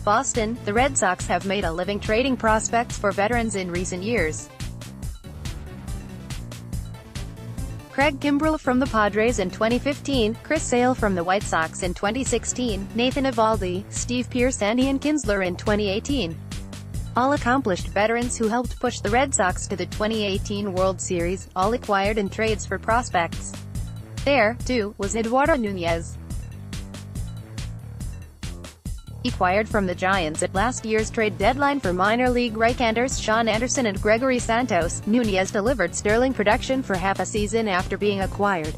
Boston, the Red Sox have made a living trading prospects for veterans in recent years. Craig Kimbrel from the Padres in 2015, Chris Sale from the White Sox in 2016, Nathan Eovaldi, Steve Pearce and Ian Kinsler in 2018. All accomplished veterans who helped push the Red Sox to the 2018 World Series, all acquired in trades for prospects. There, too, was Eduardo Nunez. Acquired from the Giants at last year's trade deadline for minor league right-handers Shaun and Gregory Santos, Nunez delivered sterling production for half a season after being acquired.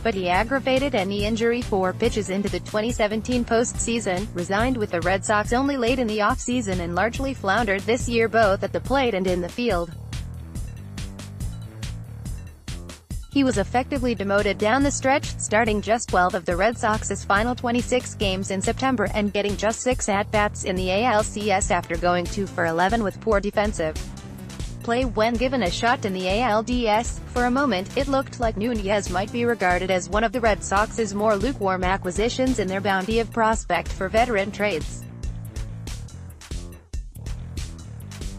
But he aggravated a knee injury 4 pitches into the 2017 postseason, resigned with the Red Sox only late in the offseason and largely floundered this year both at the plate and in the field. He was effectively demoted down the stretch, starting just 12 of the Red Sox's final 26 games in September and getting just 6 at-bats in the ALCS after going 2 for 11 with poor defensive play when given a shot in the ALDS. For a moment, it looked like Nunez might be regarded as one of the Red Sox's more lukewarm acquisitions in their bounty of prospect for veteran trades.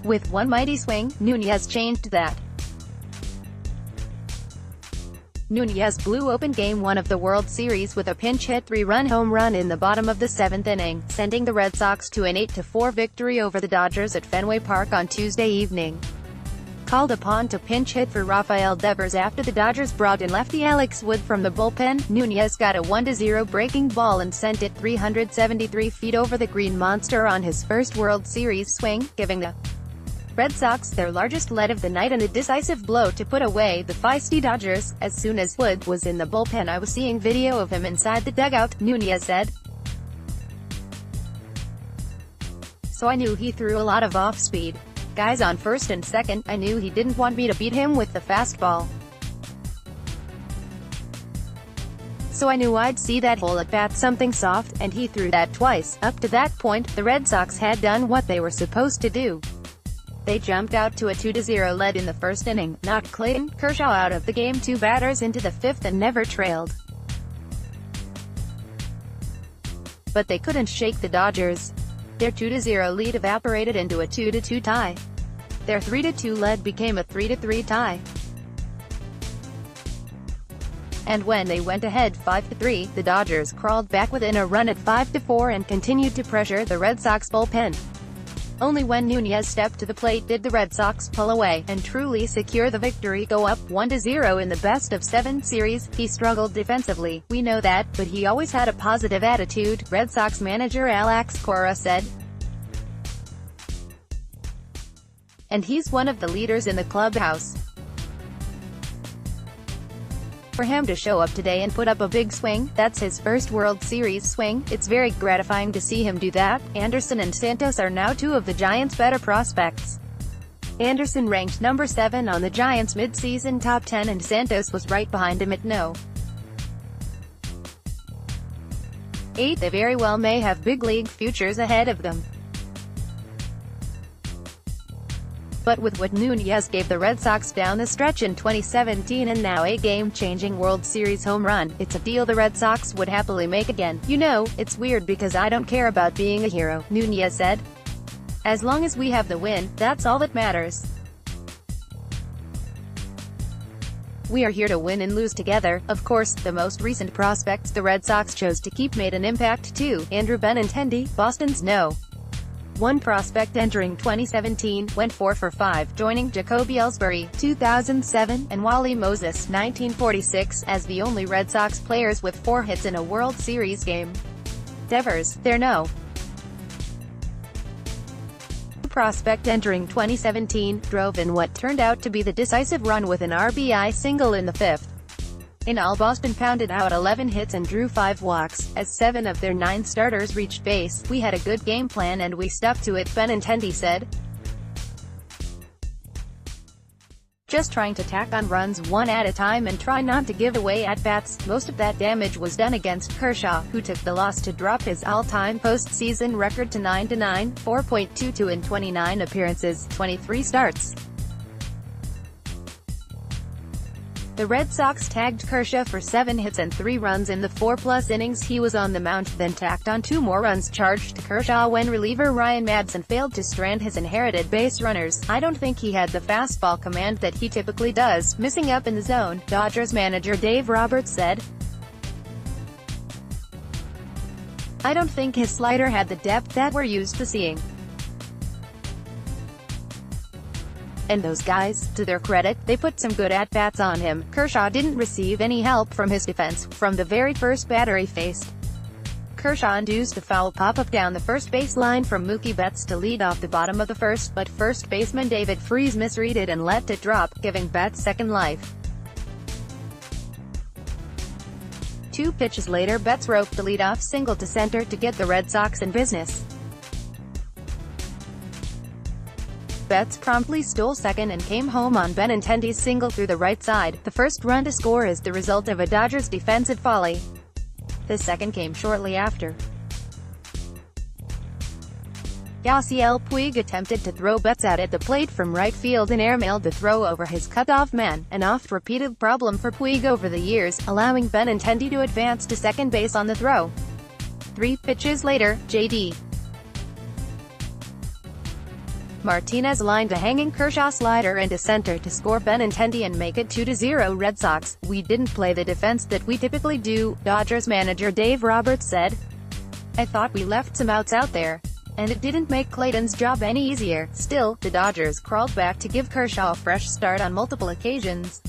With one mighty swing, Nunez changed that. Nunez blew open Game 1 of the World Series with a pinch-hit 3-run home run in the bottom of the 7th inning, sending the Red Sox to an 8-4 victory over the Dodgers at Fenway Park on Tuesday evening. Called upon to pinch-hit for Rafael Devers after the Dodgers brought in lefty Alex Wood from the bullpen, Nunez got a 1-0 breaking ball and sent it 373 feet over the Green Monster on his first World Series swing, giving the Red Sox their largest lead of the night and a decisive blow to put away the feisty Dodgers. As soon as Wood was in the bullpen, I was seeing video of him inside the dugout, Nunez said. So I knew he threw a lot of off-speed guys on first and second. I knew he didn't want me to beat him with the fastball. So I knew I'd see that hole at bat something soft, and he threw that twice. Up to that point, the Red Sox had done what they were supposed to do. They jumped out to a 2-0 lead in the first inning, knocked Clayton Kershaw out of the game 2 batters into the 5th and never trailed. But they couldn't shake the Dodgers. Their 2-0 lead evaporated into a 2-2 tie. Their 3-2 lead became a 3-3 tie. And when they went ahead 5-3, the Dodgers crawled back within a run at 5-4 and continued to pressure the Red Sox bullpen. Only when Nunez stepped to the plate did the Red Sox pull away and truly secure the victory, go up 1-0 in the best-of-7 series. He struggled defensively, we know that, but he always had a positive attitude, Red Sox manager Alex Cora said. And he's one of the leaders in the clubhouse. For him to show up today and put up a big swing, that's his first World Series swing, it's very gratifying to see him do that. Anderson and Santos are now 2 of the Giants' better prospects. Anderson ranked number 7 on the Giants' mid-season top 10 and Santos was right behind him at no. 8. They very well may have big league futures ahead of them. But with what Nunez gave the Red Sox down the stretch in 2017 and now a game-changing World Series home run, it's a deal the Red Sox would happily make again. You know, it's weird because I don't care about being a hero, Nunez said. As long as we have the win, that's all that matters. We are here to win and lose together. Of course, the most recent prospects the Red Sox chose to keep made an impact too. Andrew Benintendi, Boston's No. 1 prospect entering 2017, went 4 for 5, joining Jacoby Ellsbury, 2007, and Wally Moses, 1946, as the only Red Sox players with 4 hits in a World Series game. Devers, their No. prospect entering 2017, drove in what turned out to be the decisive run with an RBI single in the 5th. In all, Boston pounded out 11 hits and drew 5 walks. As 7 of their 9 starters reached base, we had a good game plan and we stuck to it, Benintendi said. Just trying to tack on runs one at a time and try not to give away at-bats. Most of that damage was done against Kershaw, who took the loss to drop his all-time postseason record to 9-9, 4.22 in 29 appearances, 23 starts. The Red Sox tagged Kershaw for 7 hits and 3 runs in the 4+ innings he was on the mound, then tacked on 2 more runs charged to Kershaw when reliever Ryan Madson failed to strand his inherited base runners. "I don't think he had the fastball command that he typically does, missing up in the zone," Dodgers manager Dave Roberts said. "I don't think his slider had the depth that we're used to seeing. And those guys, to their credit, they put some good at-bats on him." Kershaw didn't receive any help from his defense from the very first batter he faced. Kershaw induced a foul pop-up down the first baseline from Mookie Betts to lead off the bottom of the first, but first baseman David Freese misread it and let it drop, giving Betts second life. 2 pitches later, Betts roped the leadoff single to center to get the Red Sox in business. Betts promptly stole second and came home on Benintendi's single through the right side. The first run to score is the result of a Dodgers defensive folly. The second came shortly after. Yasiel Puig attempted to throw Betts out at the plate from right field and airmailed the throw over his cutoff man, an oft-repeated problem for Puig over the years, allowing Benintendi to advance to second base on the throw. 3 pitches later, J.D. Martinez lined a hanging Kershaw slider into center to score Benintendi and make it 2-0 Red Sox. "We didn't play the defense that we typically do," Dodgers manager Dave Roberts said. "I thought we left some outs out there, and it didn't make Clayton's job any easier." Still, the Dodgers crawled back to give Kershaw a fresh start on multiple occasions.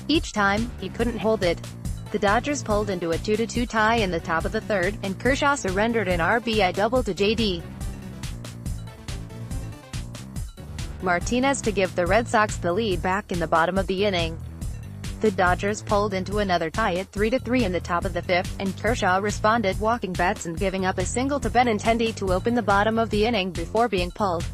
Each time, he couldn't hold it. The Dodgers pulled into a 2-2 tie in the top of the third, and Kershaw surrendered an RBI double to J.D. Martinez to give the Red Sox the lead back in the bottom of the inning. The Dodgers pulled into another tie at 3-3 in the top of the fifth, and Kershaw responded, walking Betts and giving up a single to Benintendi to open the bottom of the inning before being pulled.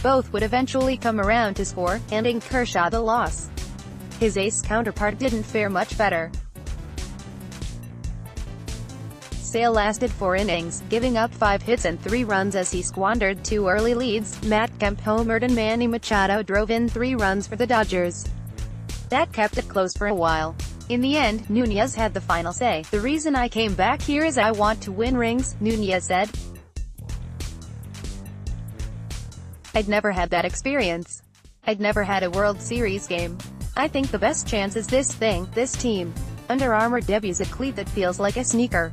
Both would eventually come around to score, handing Kershaw the loss. His ace counterpart didn't fare much better. Sale lasted 4 innings, giving up 5 hits and 3 runs as he squandered 2 early leads. Matt Kemp homered and Manny Machado drove in 3 runs for the Dodgers. That kept it close for a while. In the end, Nunez had the final say. "The reason I came back here is I want to win rings," Nunez said. "I'd never had that experience. I'd never had a World Series game. I think the best chance is this team. Under Armour debuts a cleat that feels like a sneaker.